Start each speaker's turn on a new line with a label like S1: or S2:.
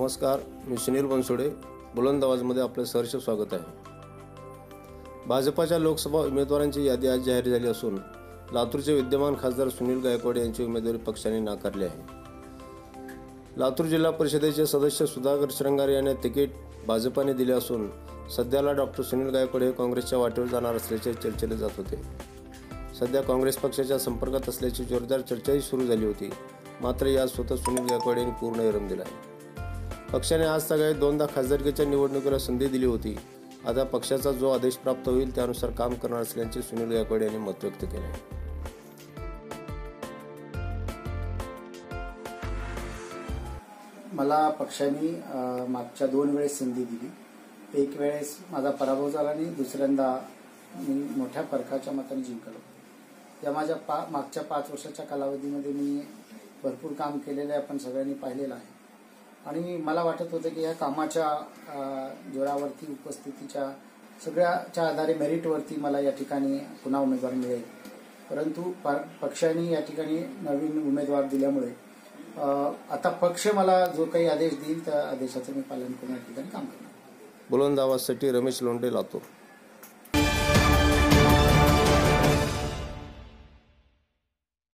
S1: नमस्कार, मी सुनील बनसोडे. बुलंद आवाजमध्ये आपलं सहर्ष स्वागत आहे. भाजपाच्या लोकसभा उमेदवारांची यादी आज जाहीर झाली असून लातूरचे विद्यमान खासदार सुनील गायकवाड यांची उमेदवारी पक्षाने नाकारली आहे. लातूर जिल्हा परिषदेचे सदस्य सुधाकर श्रंगारे यांना तिकीट भाजपाने दिले असून सध्याला डॉक्टर सुनील गायकवाड हे काँग्रेसच्या वाटेवर जाणार असल्याचे चर्चेले जात होते. सध्या काँग्रेस पक्षाच्या संपर्कात असल्याची जोरदार चर्चाही सुरू झाली होती. मात्र यात स्वतः सुनील गायकवाड यांनी पूर्ण विराम दिला आहे. पक्षाने आज सकाळी दोनदा खासदारकीच्या निवडणुकीला संधी दिली होती. आता पक्षाचा जो आदेश प्राप्त होईल त्यानुसार काम करणार असल्याचे सुनील गायकवाड यांनी मत व्यक्त केले आहे.
S2: मला पक्षाने मागच्या 2 वेळेस संधी दिली. एक वेळेस माझा पराभव झाला आणि दुसऱ्यांदा मी मोठ्या फरकाच्या मताने जिंकलो. या माझ्या मागच्या 5 वर्षाच्या कालावधीमध्ये मी भरपूर काम केलेलं आहे, आपण सगळ्यांनी पाहिलेलं आहे. आणि मला वाटत होतं की या कामाच्या जोरावरती, उपस्थितीच्या सगळ्याच्या आधारे, मेरिटवरती मला या ठिकाणी पुन्हा उमेदवार मिळेल. परंतु पक्षाने या ठिकाणी नवीन उमेदवार दिल्यामुळे आता पक्ष मला जो काही आदेश देईल त्या आदेशाचं मी पालन करून या ठिकाणी काम करणार.
S1: बुलंद आवाजसाठी रमेश लोंढे, लातूर.